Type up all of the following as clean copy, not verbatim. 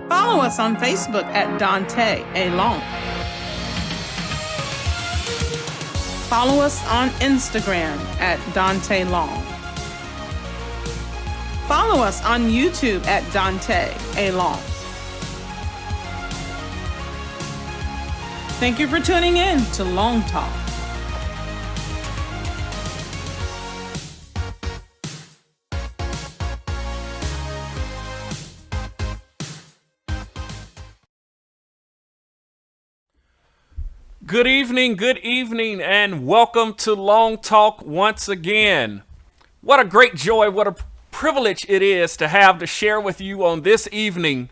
Follow us on Facebook at Daunta Alone. Follow us on Instagram at Daunta Long. Follow us on YouTube at Daunta Alone. Thank you for tuning in to Long Talk. Good evening, and welcome to Long Talk once again. What a great joy, what a privilege it is to have to share with you on this evening,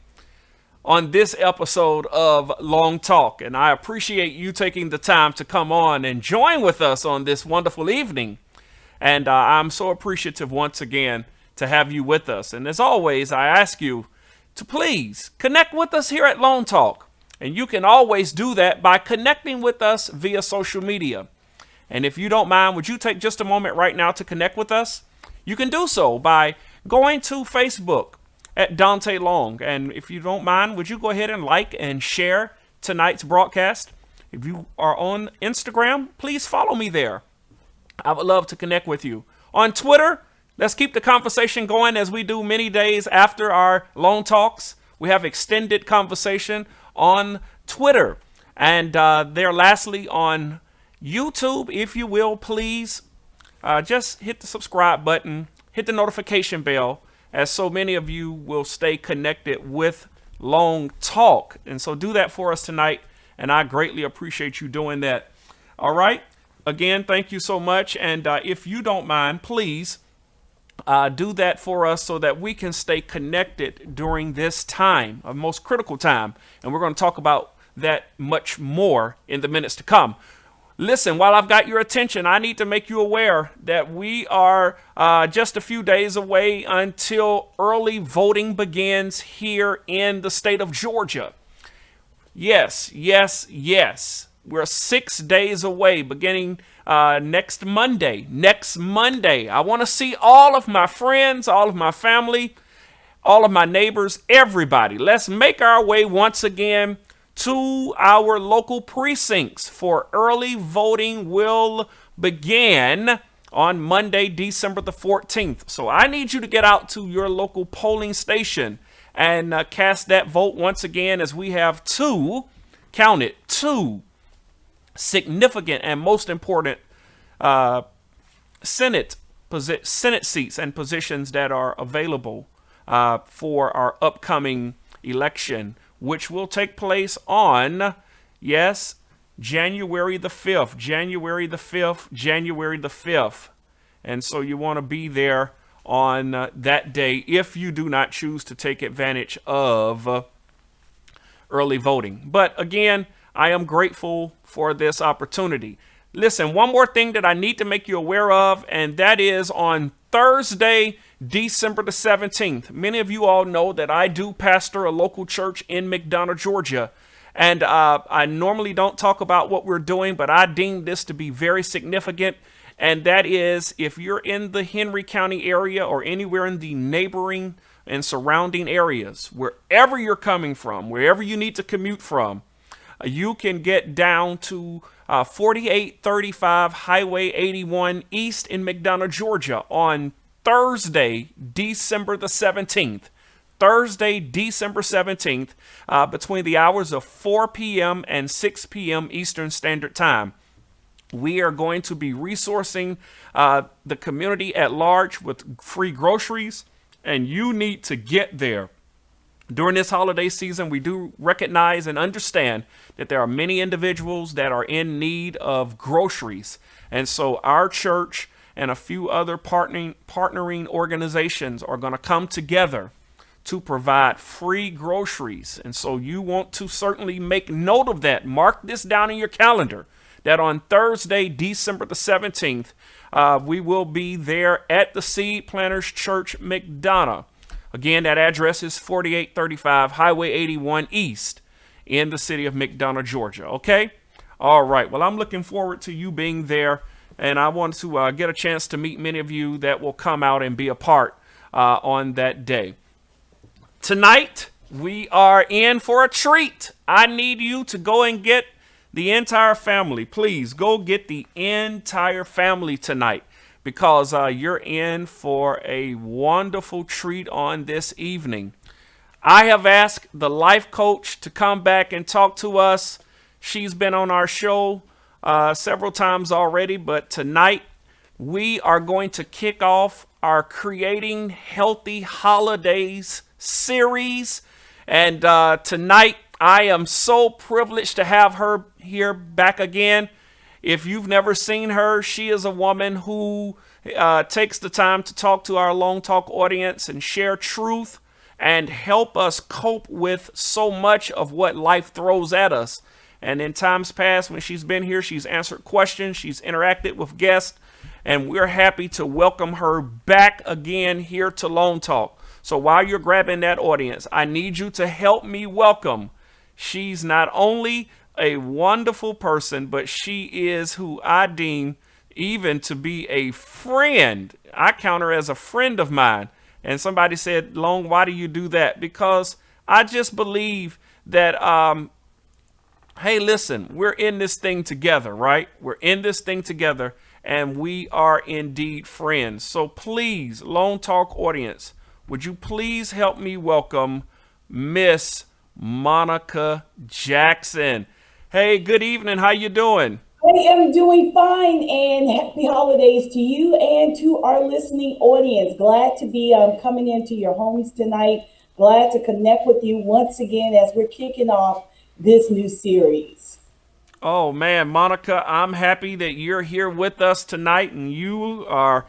on this episode of Long Talk. And I appreciate you taking the time to come on and join with us on this wonderful evening. And I'm so appreciative once again to have you with us. And as always, I ask you to please connect with us here at Long Talk. And you can always do that by connecting with us via social media. And if you don't mind, would you take just a moment right now to connect with us? You can do so by going to Facebook at Daunta Long. And if you don't mind, would you go ahead and like and share tonight's broadcast? If you are on Instagram, please follow me there. I would love to connect with you. On Twitter, let's keep the conversation going as we do many days after our long talks. We have extended conversation on Twitter. And there, lastly, on YouTube, if you will, please just hit the subscribe button, hit the notification bell, as so many of you will stay connected with Long Talk. And so do that for us tonight, and I greatly appreciate you doing that. All right. Again, thank you so much. And if you don't mind, please do that for us so that we can stay connected during this time, a most critical time. And we're going to talk about that much more in the minutes to come. Listen, while I've got your attention, I need to make you aware that we are just a few days away until early voting begins here in the state of Georgia. Yes. We're 6 days away, beginning next Monday. I want to see all of my friends, all of my family, all of my neighbors, everybody. Let's make our way once again to our local precincts, for early voting will begin on Monday, December the 14th. So I need you to get out to your local polling station and cast that vote once again, as we have two significant and most important Senate seats and positions that are available for our upcoming election, which will take place on, January the 5th. And so you want to be there on that day if you do not choose to take advantage of early voting. But again, I am grateful for this opportunity. Listen, one more thing that I need to make you aware of, and that is on Thursday, December the 17th. Many of you all know that I do pastor a local church in McDonough, Georgia. And I normally don't talk about what we're doing, but I deem this to be very significant. And that is, if you're in the Henry County area or anywhere in the neighboring and surrounding areas, wherever you're coming from, wherever you need to commute from, you can get down to 4835 Highway 81 East in McDonough, Georgia on Thursday, December the 17th. Between the hours of 4 p.m. and 6 p.m. Eastern Standard Time. We are going to be resourcing the community at large with free groceries, and you need to get there. During this holiday season, we do recognize and understand that there are many individuals that are in need of groceries. And so our church and a few other partnering organizations are going to come together to provide free groceries. And so you want to certainly make note of that. Mark this down in your calendar, that on Thursday, December the 17th, we will be there at the Seed Planters Church, McDonough. Again, that address is 4835 Highway 81 East in the city of McDonough, Georgia. Okay? All right. Well, I'm looking forward to you being there, and I want to get a chance to meet many of you that will come out and be a part on that day. Tonight, we are in for a treat. I need you to go and get the entire family. Please go get the entire family tonight, because you're in for a wonderful treat on this evening. I have asked the life coach to come back and talk to us. She's been on our show several times already, but tonight we are going to kick off our Creating Healthy Holidays series. And tonight I am so privileged to have her here back again. If you've never seen her, she is a woman who takes the time to talk to our Long Talk audience and share truth and help us cope with so much of what life throws at us. And in times past, when she's been here, she's answered questions, she's interacted with guests, and we're happy to welcome her back again here to Long Talk. So while you're grabbing that audience, I need you to help me welcome. She's not only a wonderful person, but she is who I deem even to be a friend. I count her as a friend of mine. And somebody said, Long, why do you do that? Because I just believe that, hey, listen, we're in this thing together, right? We're in this thing together, and we are indeed friends. So please, Lone Talk audience, would you please help me welcome Miss Monica Jackson? Hey, good evening. How you doing? I am doing fine, and happy holidays to you and to our listening audience. Glad to be coming into your homes tonight. Glad to connect with you once again as we're kicking off this new series. Oh man, Monica, I'm happy that you're here with us tonight and you are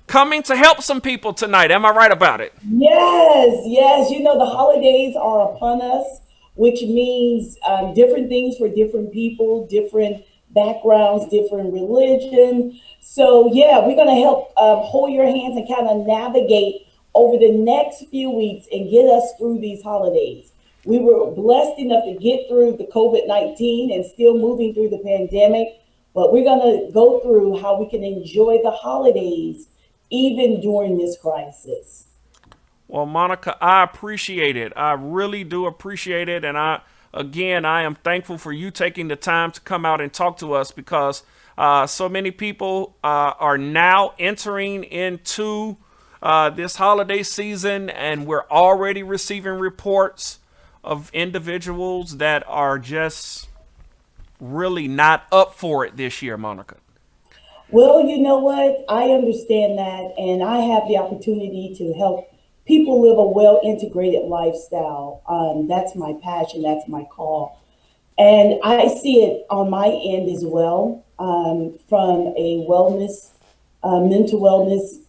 coming to help some people tonight. Am I right about it? Yes, yes. You know, the holidays are upon us, which means different things for different people, different backgrounds, different religion. So, yeah, we're going to help hold your hands and kind of navigate over the next few weeks and get us through these holidays. We were blessed enough to get through the COVID-19 and still moving through the pandemic, but we're going to go through how we can enjoy the holidays even during this crisis. Well, Monica, I appreciate it. I really do appreciate it. And I am thankful for you taking the time to come out and talk to us because so many people are now entering into this holiday season, and we're already receiving reports of individuals that are just really not up for it this year, Monica. Well, you know what? I understand that, and I have the opportunity to help people live a well integrated lifestyle. That's my passion, that's my call. And I see it on my end as well, from a mental wellness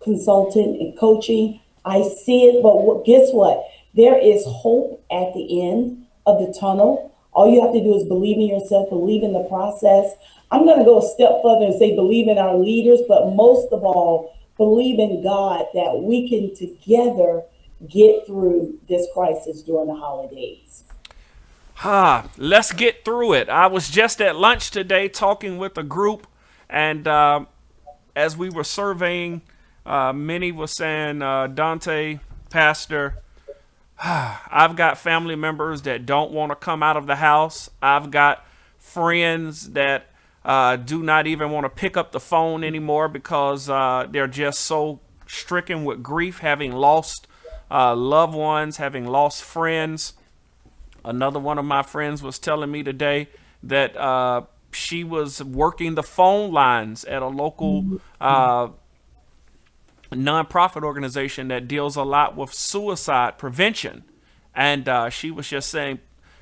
consultant and coaching. I see it, but guess what? There is hope at the end of the tunnel. All you have to do is believe in yourself, believe in the process. I'm going to go a step further and say believe in our leaders, but most of all, believe in God that we can together get through this crisis during the holidays. Let's get through it. I was just at lunch today talking with a group, and as we were surveying, many were saying, Dante, Pastor, I've got family members that don't want to come out of the house. I've got friends that do not even want to pick up the phone anymore because they're just so stricken with grief, having lost loved ones, having lost friends. Another one of my friends was telling me today that she was working the phone lines at a local nonprofit organization that deals a lot with suicide prevention. And she was just saying,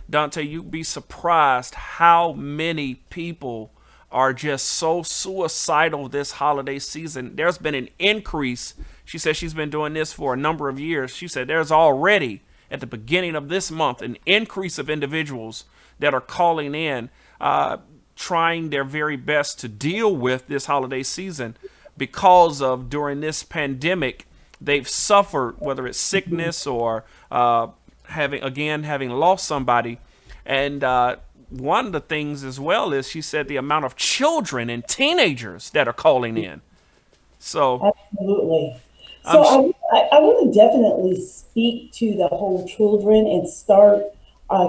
Dante, you'd be surprised how many people are just so suicidal this holiday season. There's been an increase. She said she's been doing this for a number of years. She said there's already, at the beginning of this month, an increase of individuals that are calling in, trying their very best to deal with this holiday season because of during this pandemic, they've suffered, whether it's sickness or having lost somebody. And one of the things as well is she said the amount of children and teenagers that are calling in. So Absolutely. I'm So I want to definitely speak to the whole children and start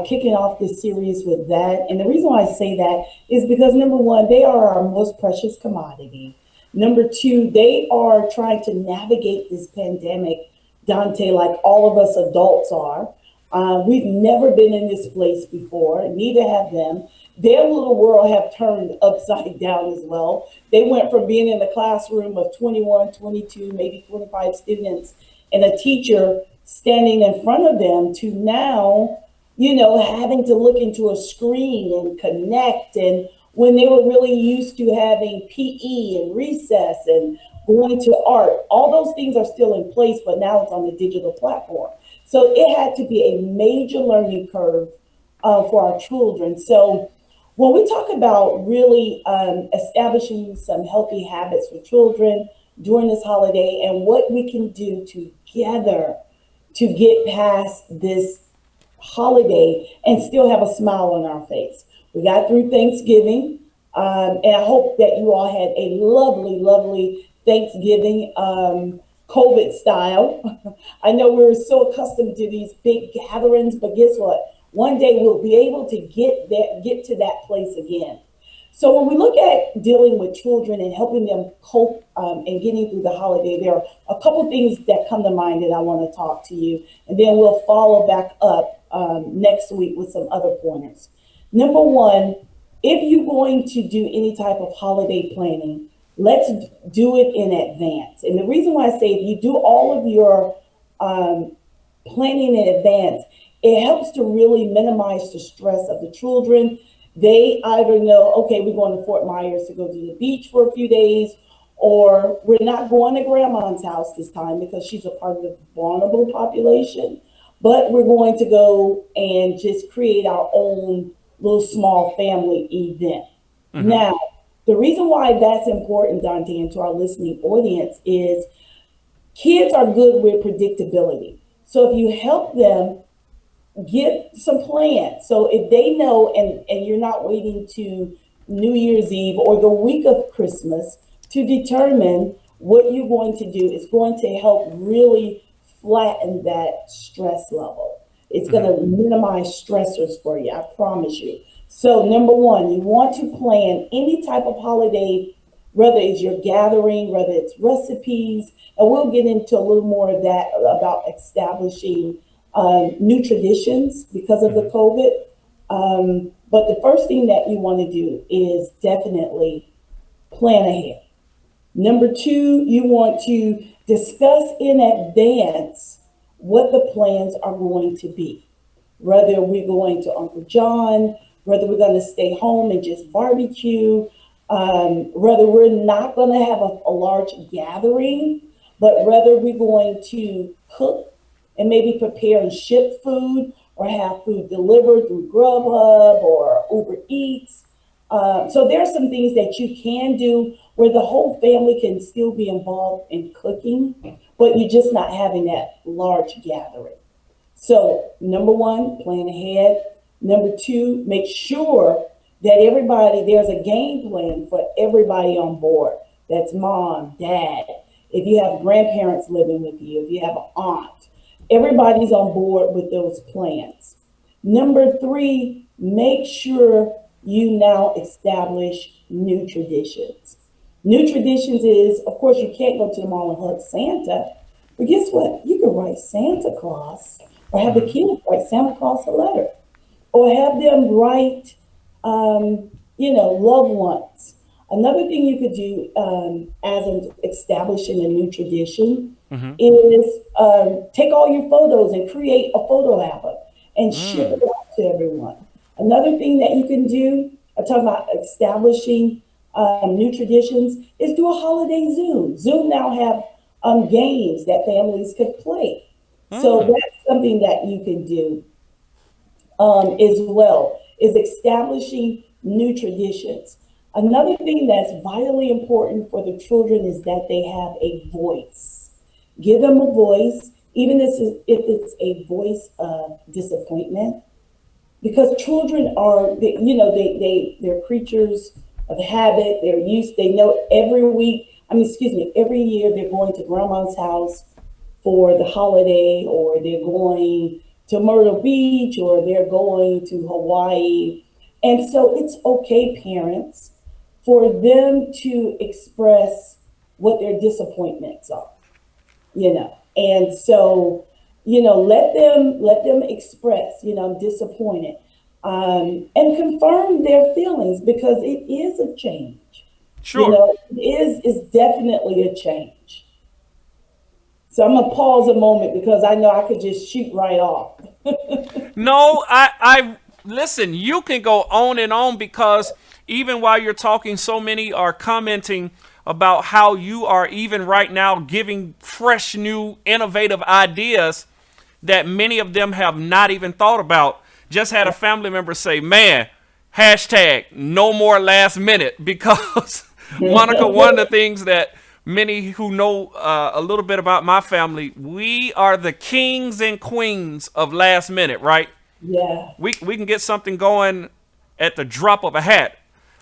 kicking off this series with that. And the reason why I say that is because number one, they are our most precious commodity. Number two, they are trying to navigate this pandemic, Dante, like all of us adults are. We've never been in this place before, neither have them. Their little world have turned upside down as well. They went from being in a classroom of 21, 22, maybe 25 students and a teacher standing in front of them to now, having to look into a screen and connect. And when they were really used to having PE and recess and going to art, all those things are still in place, but now it's on the digital platform. So it had to be a major learning curve for our children. So when we talk about really establishing some healthy habits for children during this holiday and what we can do together to get past this holiday and still have a smile on our face. We got through Thanksgiving, and I hope that you all had a lovely, lovely Thanksgiving, COVID style. I know we're so accustomed to these big gatherings, but guess what? One day we'll be able to get to that place again. So when we look at dealing with children and helping them cope and getting through the holiday, there are a couple things that come to mind that I want to talk to you, and then we'll follow back up next week with some other pointers. Number one, if you're going to do any type of holiday planning, let's do it in advance. And the reason why I say if you do all of your planning in advance, it helps to really minimize the stress of the children. They either know, okay, we're going to Fort Myers to go to the beach for a few days, or we're not going to grandma's house this time because she's a part of the vulnerable population, but we're going to go and just create our own little small family event. Now, the reason why that's important, Dante, and to our listening audience is kids are good with predictability. So if you help them get some plans. So if they know and you're not waiting to New Year's Eve or the week of Christmas to determine what you're going to do, it's going to help really flatten that stress level. It's going to minimize stressors for you, I promise you. So number one, you want to plan any type of holiday, whether it's your gathering, whether it's recipes, and we'll get into a little more of that about establishing new traditions because of the COVID. But the first thing that you want to do is definitely plan ahead. Number two, you want to discuss in advance what the plans are going to be. Whether we're going to Uncle John, whether we're going to stay home and just barbecue, whether we're not going to have a large gathering, but whether we're going to cook and maybe prepare and ship food or have food delivered through Grubhub or Uber Eats. So there are some things that you can do where the whole family can still be involved in cooking, but you're just not having that large gathering. So number one, plan ahead. Number two, make sure that there's a game plan for everybody on board. That's mom, dad. If you have grandparents living with you, if you have an aunt, everybody's on board with those plans. Number three, make sure you now establish new traditions. New traditions is, of course, you can't go to the mall and hug Santa, but guess what? You can write Santa Claus or have the kids write Santa Claus a letter or have them write, loved ones. Another thing you could do as in establishing a new tradition is take all your photos and create a photo album and ship it out to everyone. Another thing that you can do, I'm talking about establishing new traditions, is do a holiday Zoom. Zoom now have games that families could play. So that's something that you can do as well, is establishing new traditions. Another thing that's vitally important for the children is that they have a voice. Give them a voice, even if it's a voice of disappointment, because children are, they're creatures of habit. They know every year they're going to grandma's house for the holiday, or they're going to Myrtle Beach, or they're going to Hawaii. And so it's okay, parents, for them to express what their disappointments are, And so, let them express, I'm disappointed, and confirm their feelings, because it is a change. Sure. It's definitely a change. So I'm gonna pause a moment because I know I could just shoot right off. No, I listen, you can go on and on, because even while you're talking, so many are commenting about how you are even right now giving fresh, new, innovative ideas that many of them have not even thought about. Just had a family member say, man, hashtag no more last minute, because Monica, one of the things that many who know a little bit about my family, we are the kings and queens of last minute, right? Yeah. We can get something going at the drop of a hat.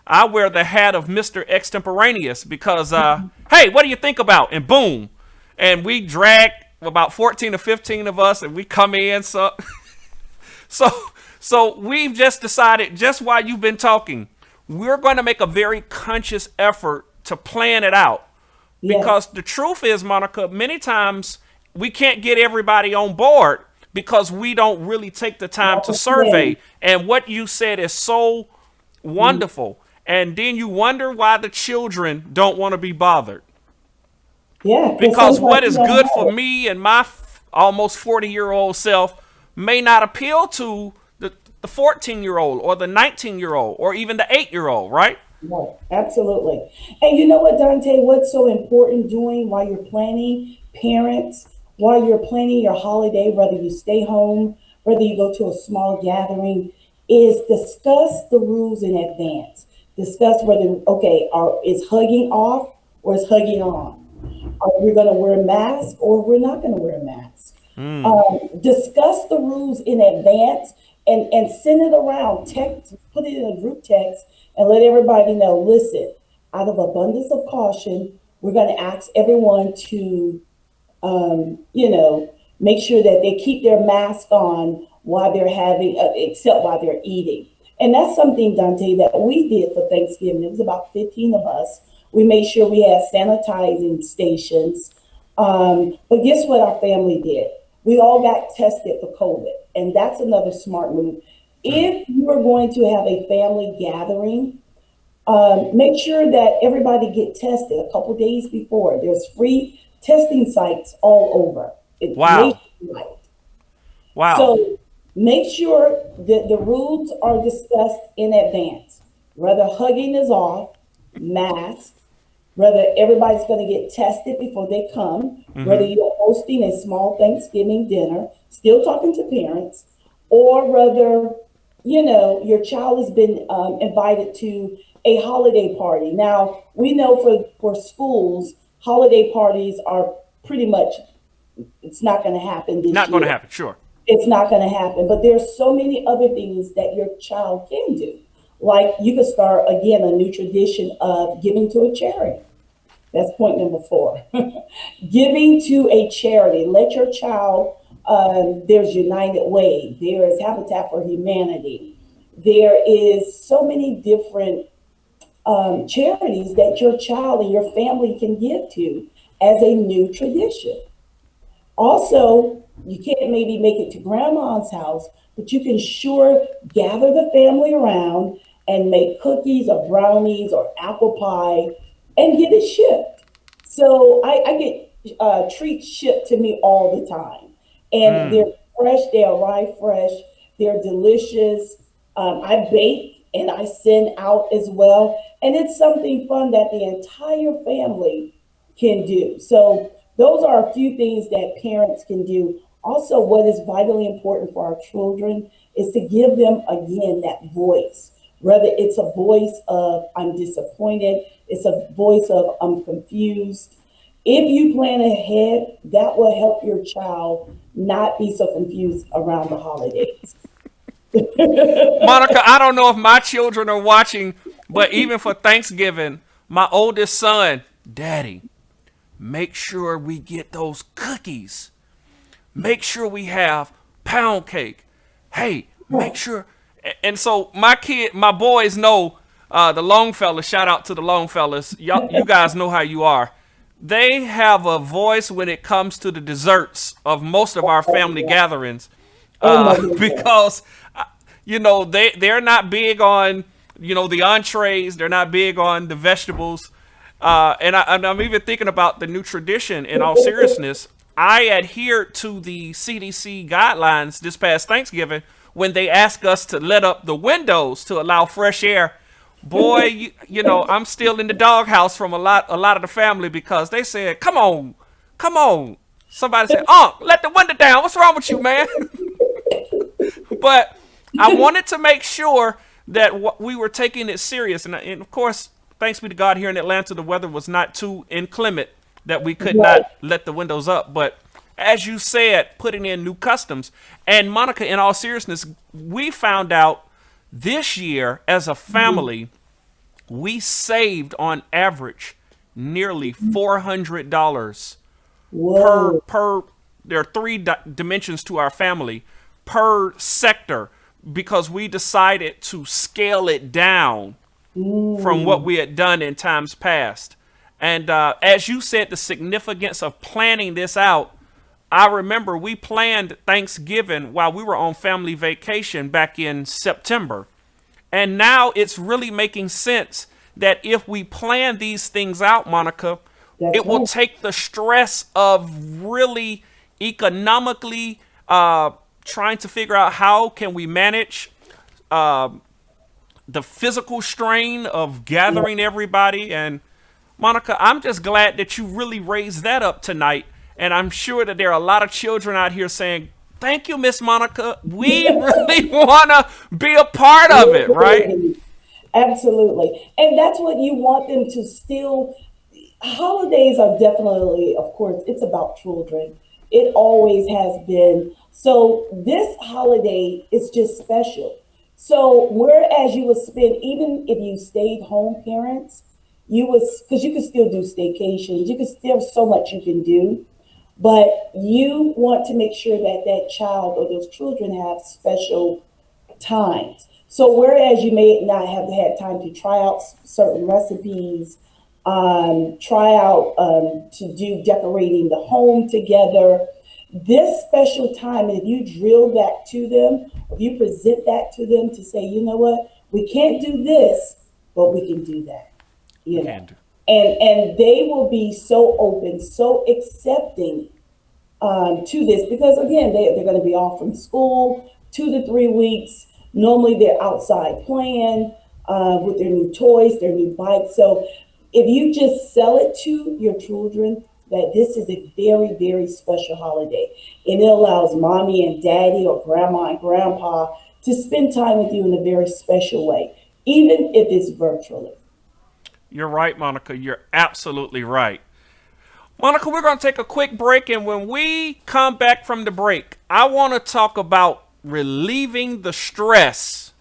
I wear the hat of Mr. Extemporaneous because, hey, what do you think about? And boom. And we drag about 14 or 15 of us and we come in. So, so we've just decided, just while you've been talking, we're going to make a very conscious effort to plan it out. Yes. Because the truth is, Monica, many times we can't get everybody on board because we don't really take the time to survey. And what you said is so wonderful. And then you wonder why the children don't want to be bothered. Yeah. Because what is good for me and my almost 40-year-old self may not appeal to the 14-year-old or the 19-year-old or even the 8-year-old, right? Right, absolutely. And you know what, Dante, what's so important doing while you're planning, parents, while you're planning your holiday, whether you stay home, whether you go to a small gathering, is discuss the rules in advance. Discuss whether, okay, is hugging off or is hugging on? Are we going to wear a mask or we're not going to wear a mask? Discuss the rules in advance and send it around, text, put it in a group text and let everybody know, listen, out of abundance of caution, we're going to ask everyone to, make sure that they keep their mask on while they're having, except while they're eating. And that's something, Dante, that we did for Thanksgiving. It was about 15 of us. We made sure we had sanitizing stations. But guess what our family did? We all got tested for COVID. And that's another smart move. If you are going to have a family gathering, make sure that everybody get tested a couple days before. There's free testing sites all over. Wow. Nationwide. Wow. So make sure that the rules are discussed in advance. Whether hugging is off, mask, whether everybody's going to get tested before they come, whether you're hosting a small Thanksgiving dinner, still talking to parents, or whether, your child has been invited to a holiday party. Now, we know for schools, holiday parties are pretty much, it's not going to happen this year. Not going to happen, sure. It's not going to happen. But there's so many other things that your child can do. Like you could start, again, a new tradition of giving to a charity. That's point number 4. Giving to a charity. Let your child, there's United Way, there is Habitat for Humanity. There is so many different charities that your child and your family can give to as a new tradition. Also, you can't maybe make it to grandma's house, but you can sure gather the family around and make cookies or brownies or apple pie and get it shipped. So I get treats shipped to me all the time. And they're fresh, they arrive fresh, they're delicious. I bake and I send out as well. And it's something fun that the entire family can do. So those are a few things that parents can do. Also, what is vitally important for our children is to give them, again, that voice. Whether it's a voice of I'm disappointed, it's a voice of I'm confused. If you plan ahead, that will help your child not be so confused around the holidays. Monica, I don't know if my children are watching, but even for Thanksgiving, my oldest son, Daddy, make sure we get those cookies. Make sure we have pound cake. Hey, make sure. And so my boys know, the Longfellas, shout out to the Longfellas. You guys know how you are. They have a voice when it comes to the desserts of most of our family gatherings, because, they're not big on, the entrees. They're not big on the vegetables. And I'm even thinking about the new tradition. In all seriousness, I adhered to the CDC guidelines this past Thanksgiving when they asked us to let up the windows to allow fresh air. Boy, I'm still in the doghouse from a lot of the family because they said, come on. Somebody said, let the window down. What's wrong with you, man? But I wanted to make sure that we were taking it serious. And of course, thanks be to God, here in Atlanta, the weather was not too inclement that we could not let the windows up. But as you said, putting in new customs. And Monica, in all seriousness, we found out this year as a family, we saved on average nearly $400 Whoa. per. There are three dimensions to our family per sector because we decided to scale it down from what we had done in times past. And as you said, the significance of planning this out, I remember we planned Thanksgiving while we were on family vacation back in September. And now it's really making sense that if we plan these things out, Monica, That's it will right. take the stress of really economically trying to figure out how can we manage the physical strain of gathering everybody. And Monica, I'm just glad that you really raised that up tonight. And I'm sure that there are a lot of children out here saying, thank you, Miss Monica. We really want to be a part of it, right? Absolutely. And that's what you want them to still. Holidays are definitely, of course, it's about children. It always has been. So this holiday is just special. So whereas you would spend, even if you stayed home parents, you would, because you can still do staycations, you can still so much you can do, but you want to make sure that that child or those children have special times. So whereas you may not have had time to try out certain recipes, try out to do decorating the home together, this special time, if you drill that to them, if you present that to them to say, you know what, we can't do this, but we can do that, you know, And and they will be so open, so accepting to this because again they're going to be off from school 2 to 3 weeks. Normally they're outside playing with their new toys, their new bikes. So if you just sell it to your children that this is a very, very special holiday and it allows mommy and daddy or grandma and grandpa to spend time with you in a very special way, even if it's virtually. you're right, Monica. You're absolutely right. Monica, we're going to take a quick break. And when we come back from the break, I want to talk about relieving the stress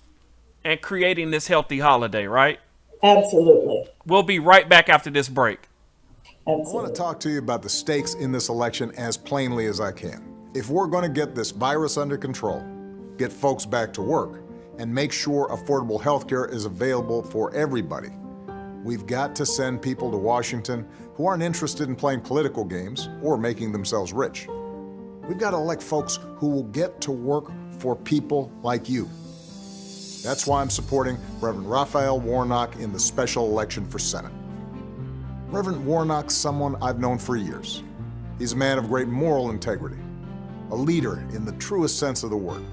and creating this healthy holiday, right? Absolutely. We'll be right back after this break. I want to Absolutely. talk to you about the stakes in this election as plainly as I can. If we're going to get this virus under control, get folks back to work, and make sure affordable health care is available for everybody, we've got to send people to Washington who aren't interested in playing political games or making themselves rich. We've got to elect folks who will get to work for people like you. That's why I'm supporting Reverend Raphael Warnock in the special election for Senate. Reverend Warnock's someone I've known for years. He's a man of great moral integrity, a leader in the truest sense of the word.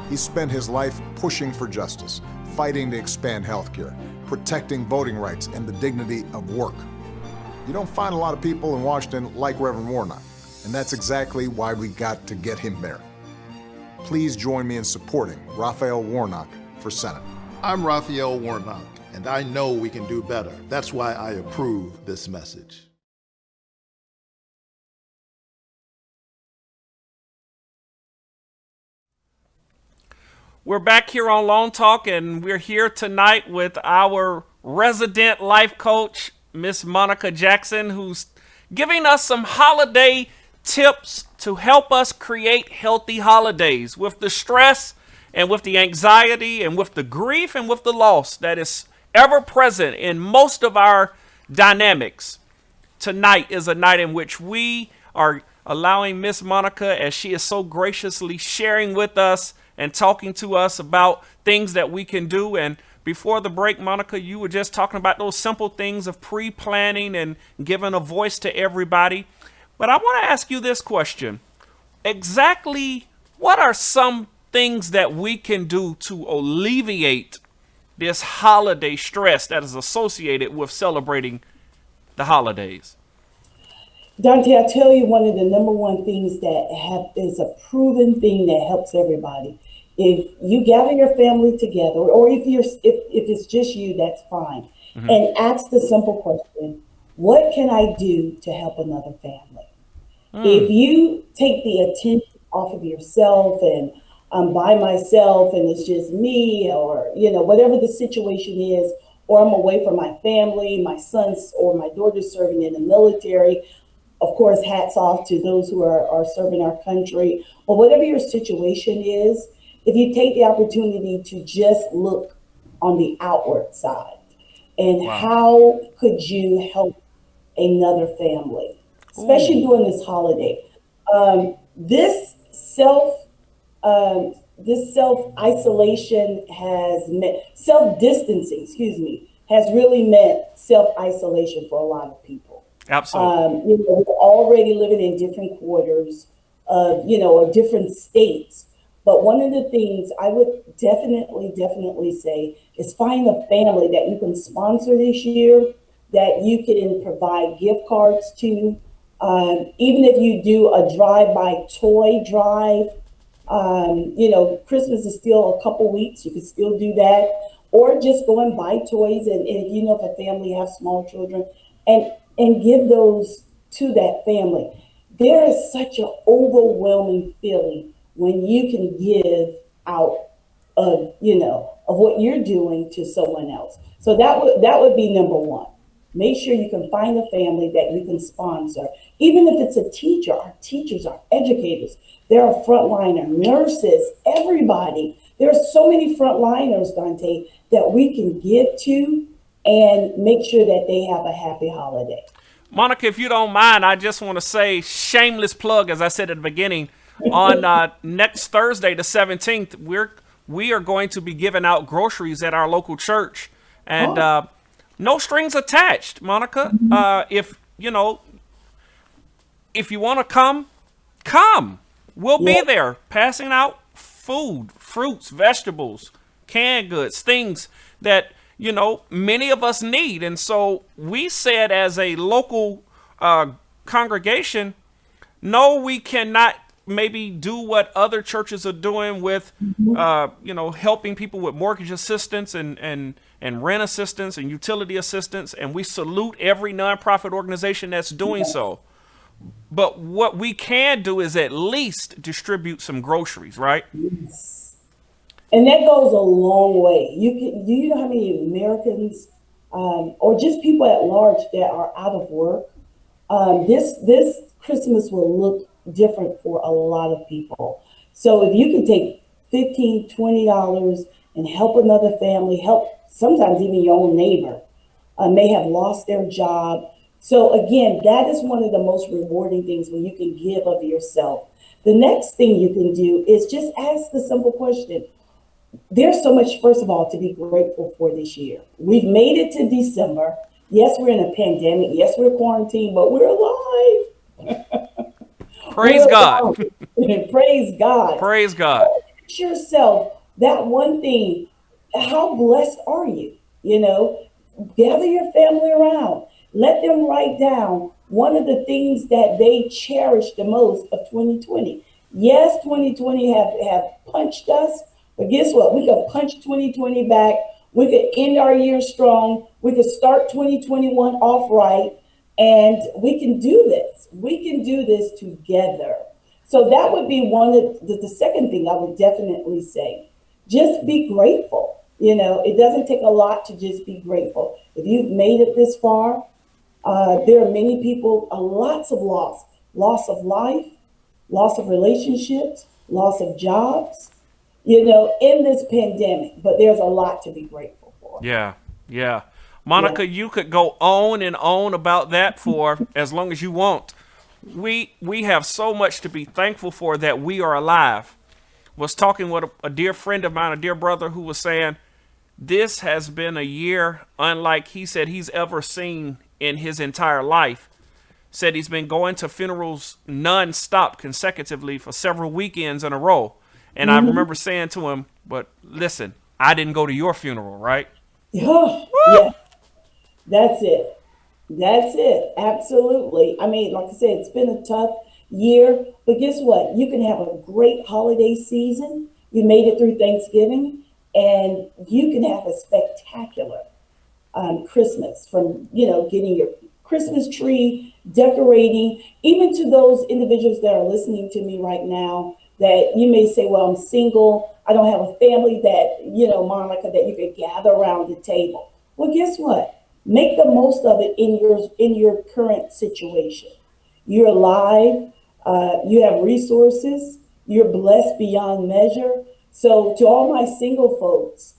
He's spent his life pushing for justice, fighting to expand healthcare, protecting voting rights and the dignity of work. You don't find a lot of people in Washington like Reverend Warnock, and that's exactly why we got to get him there. Please join me in supporting Raphael Warnock for Senate. I'm Raphael Warnock, and I know we can do better. That's why I approve this message. We're back here on Long Talk, and we're here tonight with our resident life coach, Miss Monica Jackson, who's giving us some holiday tips to help us create healthy holidays with the stress and with the anxiety and with the grief and with the loss that is ever present in most of our dynamics. Tonight is a night in which we are allowing Miss Monica, as she is so graciously sharing with us and talking to us about things that we can do. And before the break, Monica, you were just talking about those simple things of pre-planning and giving a voice to everybody. But I want to ask you this question. Exactly what are some things that we can do to alleviate this holiday stress that is associated with celebrating the holidays? Dante, I tell you, one of the number one things that is a proven thing that helps everybody. If you gather your family together, or if it's just you, that's fine, and ask the simple question: what can I do to help another family? If you take the attention off of yourself and I'm by myself and it's just me, or whatever the situation is, or I'm away from my family, my sons or my daughters serving in the military. Of course, hats off to those who are serving our country. But whatever your situation is, if you take the opportunity to just look on the outward side and Wow. how could you help another family, especially Ooh. during this holiday. This self isolation has meant self distancing. Excuse me, has really meant self isolation for a lot of people. Absolutely. We're already living in different quarters of different states. But one of the things I would definitely say is find a family that you can sponsor this year, that you can provide gift cards to. Even if you do a drive-by toy drive, Christmas is still a couple weeks. You can still do that, or just go and buy toys. And if a family has small children, and give those to that family. There is such an overwhelming feeling when you can give out of what you're doing to someone else. So that would be number one. Make sure you can find a family that you can sponsor. Even if it's a teacher, our teachers, our educators, there are frontliner nurses, everybody. There are so many frontliners, Dante, that we can give to and make sure that they have a happy holiday. Monica, if you don't mind, I just want to say shameless plug, as I said at the beginning. On next Thursday, the 17th, we are going to be giving out groceries at our local church, and Oh, no strings attached, Monica. If you want to come. We'll yeah. be there passing out food, fruits, vegetables, canned goods, things that, many of us need. And so we said, as a local congregation, no, we cannot maybe do what other churches are doing with, helping people with mortgage assistance and rent assistance and utility assistance. And we salute every nonprofit organization that's doing so. But what we can do is at least distribute some groceries, right? And that goes a long way. Do you know how many Americans, or just people at large that are out of work? This Christmas will look different for a lot of people. So if you can take $15, $20 and help another family, help sometimes even your own neighbor, may have lost their job. So again, that is one of the most rewarding things when you can give of yourself. The next thing you can do is just ask the simple question. There's so much, first of all, to be grateful for this year. We've made it to December. Yes, we're in a pandemic. Yes, we're quarantined, but we're alive. Praise We're God. alive. Praise God. Praise God. Ask yourself that one thing. How blessed are you? Gather your family around. Let them write down one of the things that they cherish the most of 2020. Yes, 2020 have punched us, but guess what? We could punch 2020 back. We could end our year strong. We could start 2021 off right, and we can do this. We can do this together. So that would be one of the second thing I would definitely say. Just be grateful. It doesn't take a lot to just be grateful. If you've made it this far, there are many people, lots of loss of life, loss of relationships, loss of jobs, in this pandemic. But there's a lot to be grateful for. Yeah. Yeah. Yeah. Monica, you could go on and on about that for as long as you want. We have so much to be thankful for that we are alive. Was talking with a dear friend of mine, a dear brother, who was saying this has been a year unlike he said he's ever seen in his entire life. Said he's been going to funerals non-stop consecutively for several weekends in a row. And I remember saying to him, but listen, I didn't go to your funeral, right? Yeah. Yeah. That's it. That's it. Absolutely. I mean, like I said, it's been a tough year, but guess what? You can have a great holiday season. You made it through Thanksgiving, and you can have a spectacular Christmas from, getting your Christmas tree decorating, even to those individuals that are listening to me right now, that you may say, well, I'm single, I don't have a family that, Monica, that you could gather around the table. Well, guess what? Make the most of it in your current situation. You're alive, you have resources, you're blessed beyond measure. So to all my single folks,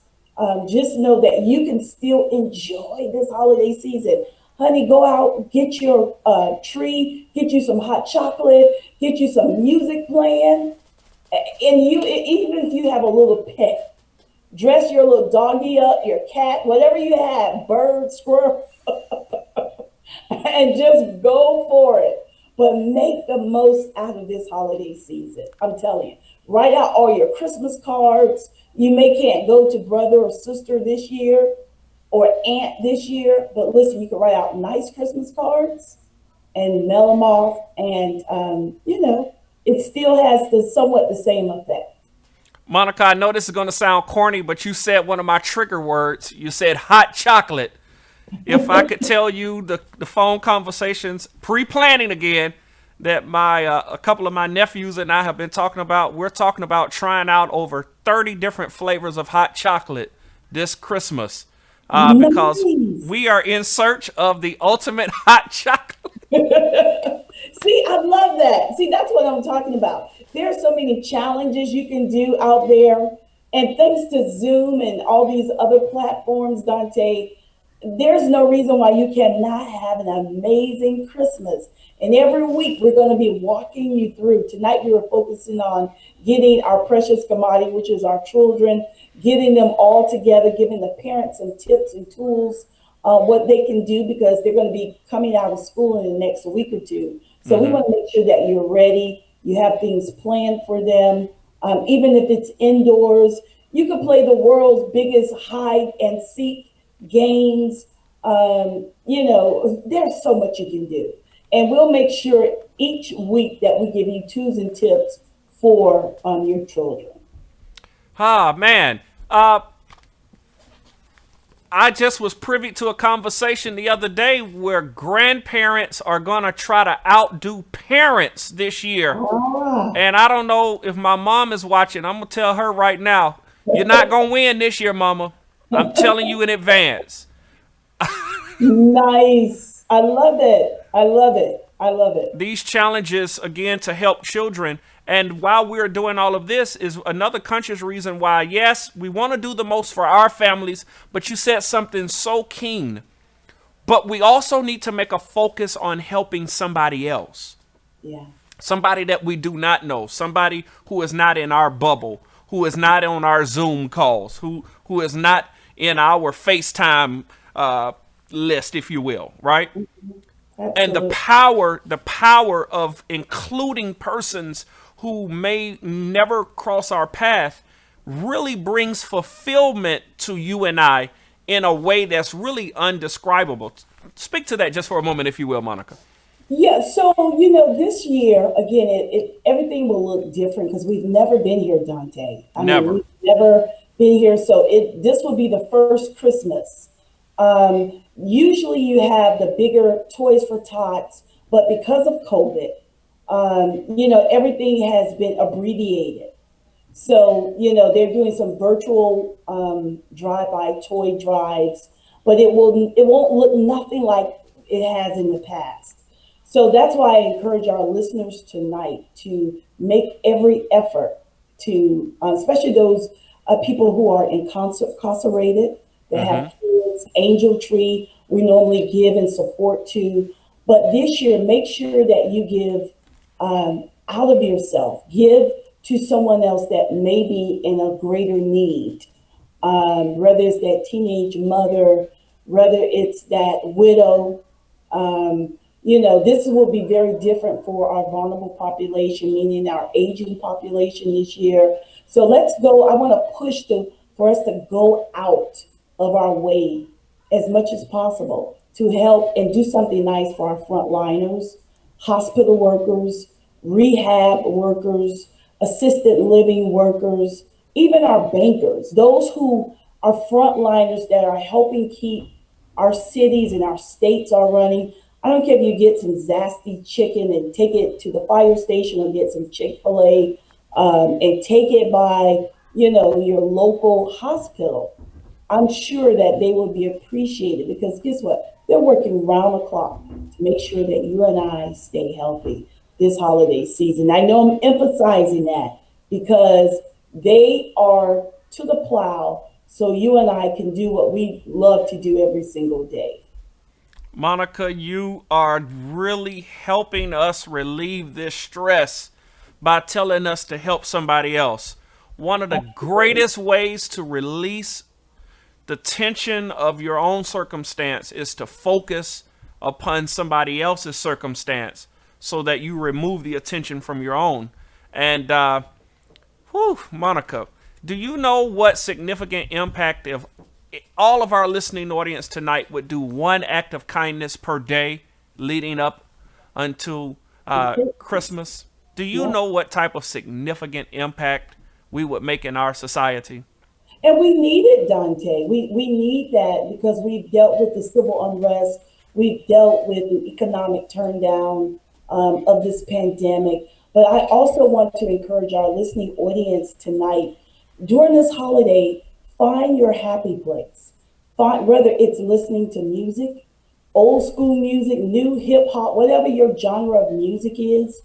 just know that you can still enjoy this holiday season. Honey, go out, get your tree, get you some hot chocolate, get you some music playing. And you, even if you have a little pet, dress your little doggy up, your cat, whatever you have, bird, squirrel, and just go for it. But make the most out of this holiday season. I'm telling you, write out all your Christmas cards. You may can't go to brother or sister this year or aunt this year, but listen, you can write out nice Christmas cards and mail them off, and it still has somewhat the same effect. Monica, I know this is going to sound corny, but you said one of my trigger words. You said hot chocolate. If I could tell you the phone conversations, pre-planning again, that a couple of my nephews and I have been talking about, we're talking about trying out over 30 different flavors of hot chocolate this Christmas. Because we are in search of the ultimate hot chocolate. See, I love that. See, that's what I'm talking about. There are so many challenges you can do out there. And thanks to Zoom and all these other platforms, Daunta, there's no reason why you cannot have an amazing Christmas. And every week we're going to be walking you through. Tonight we were focusing on getting our precious commodity, which is our children, getting them all together, giving the parents some tips and tools, what they can do, because they're going to be coming out of school in the next week or two. So we want to make sure that you're ready. You have things planned for them. Even if it's indoors, you can play the world's biggest hide and seek games. There's so much you can do. And we'll make sure each week that we give you tools and tips for your children. Man. I just was privy to a conversation the other day where grandparents are going to try to outdo parents this year. And I don't know if my mom is watching. I'm going to tell her right now, you're not going to win this year, Mama. I'm telling you in advance. Nice. I love it. I love it. I love it. These challenges, again, to help children. And while we're doing all of this is another conscious reason why, yes, we want to do the most for our families, but you said something so keen. But we also need to make a focus on helping somebody else. Yeah. Somebody that we do not know, somebody who is not in our bubble, who is not on our Zoom calls, who is not in our FaceTime list, if you will, right? Absolutely. And the power of including persons who may never cross our path really brings fulfillment to you and I in a way that's really undescribable. Speak to that just for a moment, if you will, Monica. Yeah, so, this year, again, everything will look different because we've never been here, Daunta. We've never been here, so this will be the first Christmas. Usually you have the bigger Toys for Tots, but because of COVID, everything has been abbreviated. So, they're doing some virtual drive-by toy drives, but it won't look nothing like it has in the past. So that's why I encourage our listeners tonight to make every effort to, especially those people who are incarcerated, that have kids, Angel Tree, we normally give and support to. But this year, make sure that you give out of yourself, give to someone else that may be in a greater need, whether it's that teenage mother, whether it's that widow. This will be very different for our vulnerable population, meaning our aging population this year. So let's go. I want to push for us to go out of our way as much as possible to help and do something nice for our frontliners, hospital workers, rehab workers, assisted living workers, even our bankers, those who are frontliners that are helping keep our cities and our states are running. I don't care if you get some zesty chicken and take it to the fire station or get some Chick-fil-A and take it by, your local hospital. I'm sure that they will be appreciated because guess what? They're working round the clock to make sure that you and I stay healthy this holiday season. I know I'm emphasizing that because they are to the plow so you and I can do what we love to do every single day. Monica, you are really helping us relieve this stress by telling us to help somebody else. One of the greatest ways to release the tension of your own circumstance is to focus upon somebody else's circumstance so that you remove the attention from your own. And, Monica, do you know what significant impact if all of our listening audience tonight would do one act of kindness per day leading up until Christmas? Do you know what type of significant impact we would make in our society? And we need it, Daunta. We need that because we've dealt with the civil unrest. We've dealt with the economic turndown of this pandemic. But I also want to encourage our listening audience tonight, during this holiday, find your happy place. Whether it's listening to music, old school music, new hip hop, whatever your genre of music is,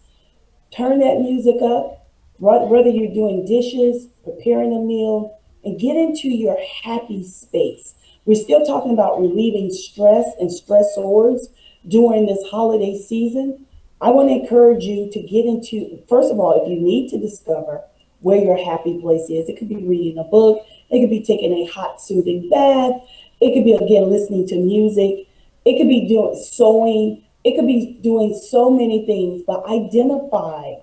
turn that music up. Whether you're doing dishes, preparing a meal, and get into your happy space. We're still talking about relieving stress and stressors during this holiday season. I want to encourage you to get into, first of all, if you need to discover where your happy place is, it could be reading a book, it could be taking a hot, soothing bath, it could be, again, listening to music, it could be doing sewing, it could be doing so many things, but identify,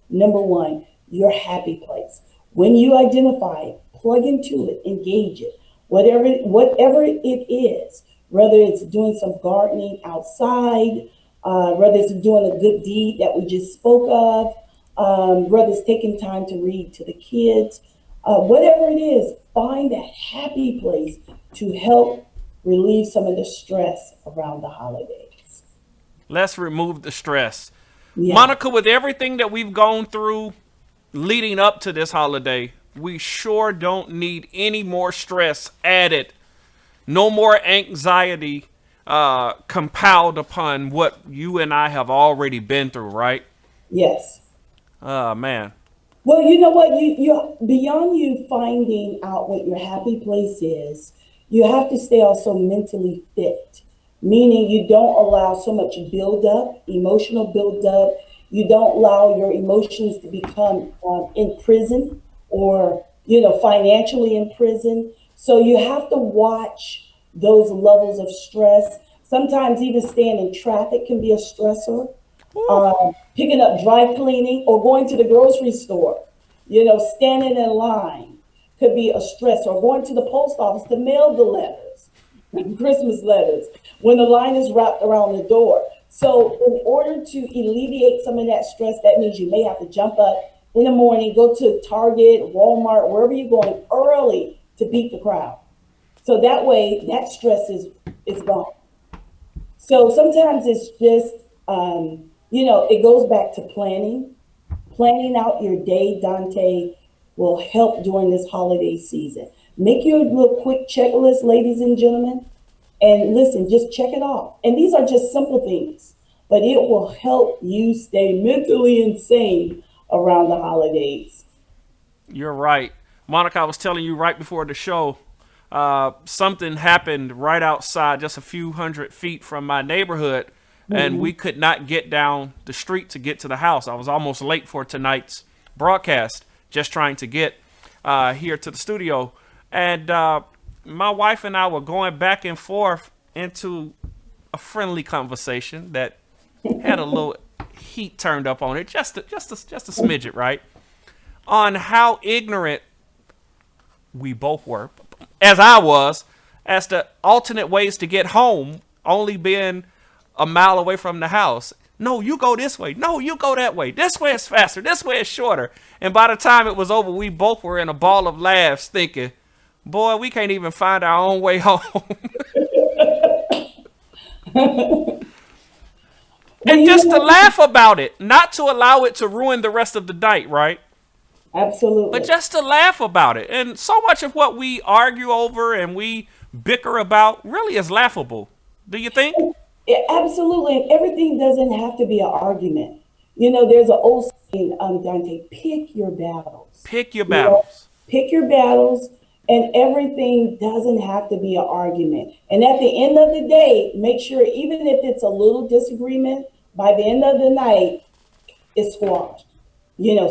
number one, your happy place. When you identify it, plug into it, engage it, whatever it is, whether it's doing some gardening outside, whether it's doing a good deed that we just spoke of, whether it's taking time to read to the kids, whatever it is, find that happy place to help relieve some of the stress around the holidays. Let's remove the stress. Yeah. Monica, with everything that we've gone through leading up to this holiday, we sure don't need any more stress added. No more anxiety compiled upon what you and I have already been through, right? Yes. Man. Well, you know what? You beyond you finding out what your happy place is, you have to stay also mentally fit, meaning you don't allow so much buildup, emotional buildup. You don't allow your emotions to become in prison or, financially in prison. So you have to watch those levels of stress. Sometimes even staying in traffic can be a stressor. Picking up dry cleaning or going to the grocery store, standing in line could be a stress, or going to the post office to mail the letters, Christmas letters, when the line is wrapped around the door. So in order to alleviate some of that stress, that means you may have to jump up in the morning, go to Target, Walmart, wherever you're going early to beat the crowd. So that way that stress is gone. So sometimes it's just, it goes back to planning. Planning out your day, Daunta, will help during this holiday season. Make your little quick checklist, ladies and gentlemen, and listen, just check it off. And these are just simple things, but it will help you stay mentally insane around the holidays. You're right. Monica, I was telling you right before the show, something happened right outside, just a few hundred feet from my neighborhood, and we could not get down the street to get to the house. I was almost late for tonight's broadcast, just trying to get here to the studio. And my wife and I were going back and forth into a friendly conversation that had a little heat turned up on it, just a smidget, right? On how ignorant we both were, as I was, as to alternate ways to get home, only being a mile away from the house. No, you go this way. No, you go that way. This way is faster. This way is shorter. And by the time it was over, we both were in a ball of laughs thinking, boy, we can't even find our own way home. Well, And you just know to what? laugh about it, not to allow it to ruin the rest of the night, right? Absolutely. But just to laugh about it. And so much of what we argue over and we bicker about really is laughable. Do you think? Yeah, absolutely. And everything doesn't have to be an argument. There's an old saying, Dante, pick your battles. Pick your You know, battles. pick your battles, and everything doesn't have to be an argument. And at the end of the day, make sure, even if it's a little disagreement, by the end of the night, it's squashed.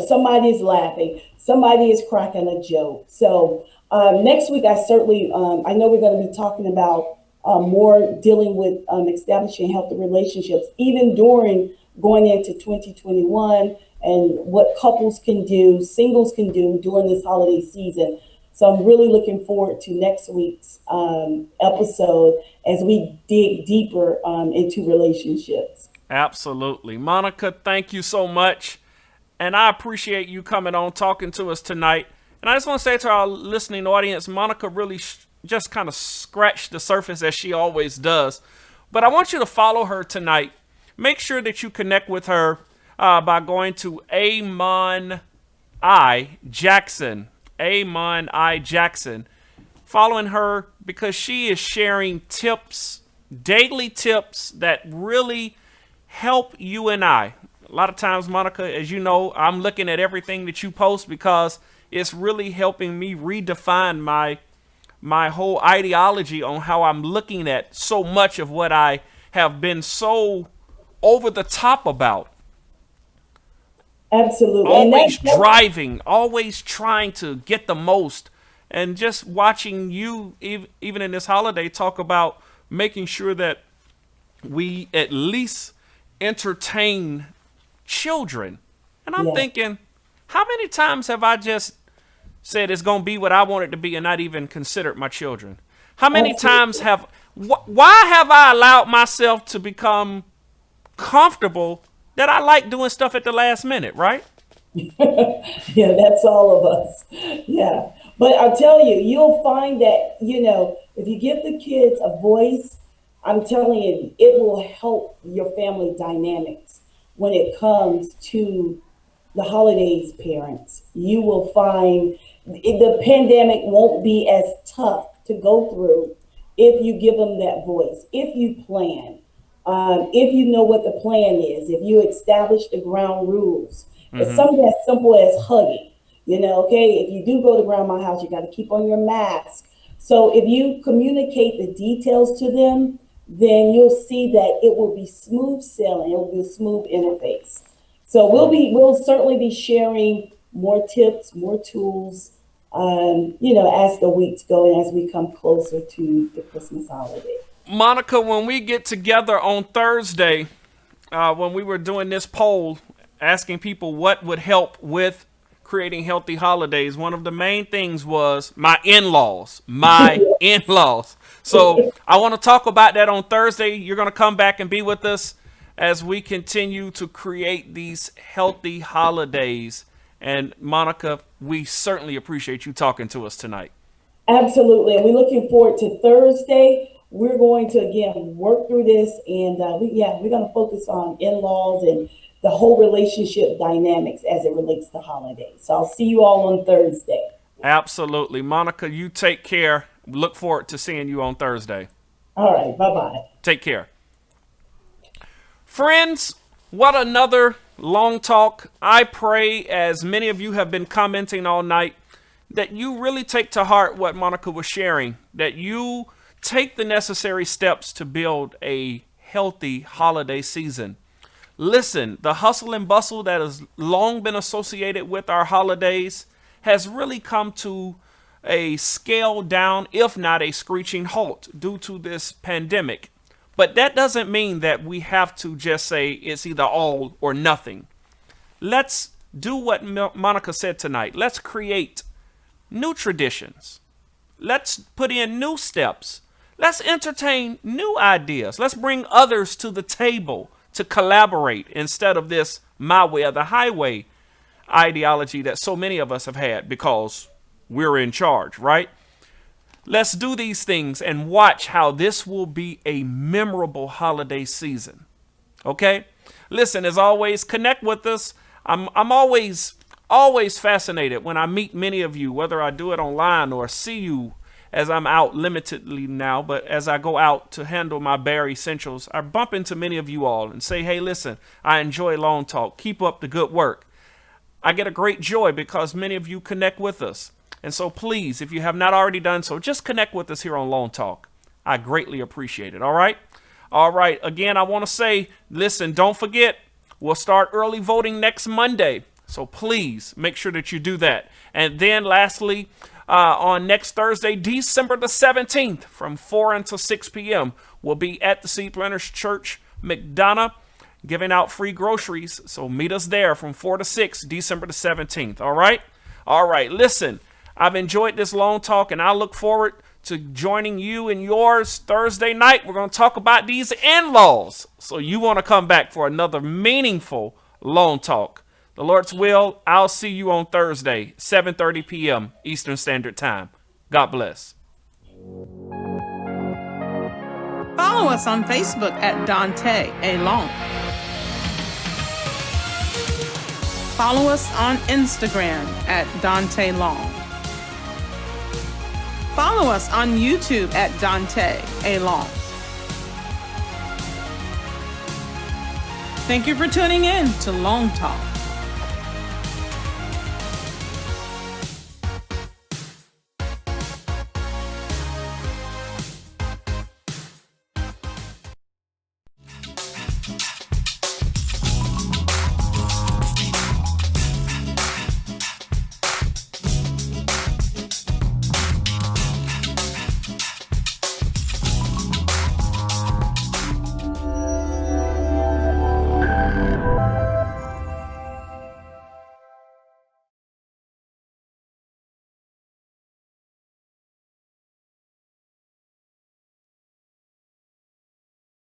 Somebody's laughing, somebody is cracking a joke. So next week, I know we're going to be talking about more dealing with establishing healthy relationships, even during going into 2021, and what couples can do, singles can do during this holiday season. So I'm really looking forward to next week's episode as we dig deeper into relationships. Absolutely. Monica, thank you so much. And I appreciate you coming on, talking to us tonight. And I just want to say to our listening audience, Monica really just kind of scratched the surface as she always does. But I want you to follow her tonight. Make sure that you connect with her by going to Amon I. Jackson. Amon I. Jackson. Following her because she is sharing tips, daily tips that really help you and I. A lot of times, Monica, as you know, I'm looking at everything that you post because it's really helping me redefine my whole ideology on how I'm looking at so much of what I have been so over the top about. Absolutely. Always driving, always trying to get the most. And just watching you, even in this holiday, talk about making sure that we at least entertain children. And I'm thinking, how many times have I just said it's going to be what I want it to be and not even considered my children? How many times why have I allowed myself to become comfortable that I like doing stuff at the last minute, right? Yeah, that's all of us. Yeah. But I'll tell you, you'll find that, if you give the kids a voice, I'm telling you, it will help your family dynamics when it comes to the holidays, parents. You will find the pandemic won't be as tough to go through if you give them that voice, if you plan, if you know what the plan is, if you establish the ground rules. It's something as simple as hugging. Okay, if you do go to grandma's house, you got to keep on your mask. So if you communicate the details to them, then you'll see that it will be smooth sailing. It will be a smooth interface. So we'll certainly be sharing more tips, more tools, as the weeks go and as we come closer to the Christmas holiday. Monica, when we get together on Thursday, when we were doing this poll, asking people what would help with creating healthy holidays, one of the main things was my in-laws. So I want to talk about that on Thursday. You're going to come back and be with us as we continue to create these healthy holidays. And Monica, we certainly appreciate you talking to us tonight. Absolutely. And we're looking forward to Thursday. We're going to, again, work through this. And we're going to focus on in-laws and the whole relationship dynamics as it relates to holidays. So I'll see you all on Thursday. Absolutely. Monica, you take care. Look forward to seeing you on Thursday. All right. Bye-bye. Take care. Friends, what another long talk. I pray, as many of you have been commenting all night, that you really take to heart what Monica was sharing, that you take the necessary steps to build a healthy holiday season. Listen, the hustle and bustle that has long been associated with our holidays has really come to a scaled down, if not a screeching halt, due to this pandemic. But that doesn't mean that we have to just say it's either all or nothing. Let's do what Monica said tonight. Let's create new traditions. Let's put in new steps. Let's entertain new ideas. Let's bring others to the table to collaborate instead of this my way or the highway ideology that so many of us have had because we're in charge, right? Let's do these things and watch how this will be a memorable holiday season. Okay? Listen, as always, connect with us. I'm always fascinated when I meet many of you, whether I do it online or see you as I'm out limitedly now, but as I go out to handle my bare essentials, I bump into many of you all and say, hey, listen, I enjoy Long Talk. Keep up the good work. I get a great joy because many of you connect with us. And so please, if you have not already done so, just connect with us here on Long Talk. I greatly appreciate it. All right. All right. Again, I want to say, listen, don't forget, we'll start early voting next Monday. So please make sure that you do that. And then lastly, on next Thursday, December the 17th, from 4 until 6 p.m., we'll be at the Seed Planters Church, McDonough, giving out free groceries. So meet us there from 4 to 6, December the 17th. All right? All right. Listen, I've enjoyed this long talk, and I look forward to joining you and yours Thursday night. We're going to talk about these in-laws. So you want to come back for another meaningful long talk. The Lord's will, I'll see you on Thursday, 7:30 p.m. Eastern Standard Time. God bless. Follow us on Facebook at Daunta A. Long. Follow us on Instagram at Daunta Long. Follow us on YouTube at Daunta A. Long. Thank you for tuning in to Long Talk.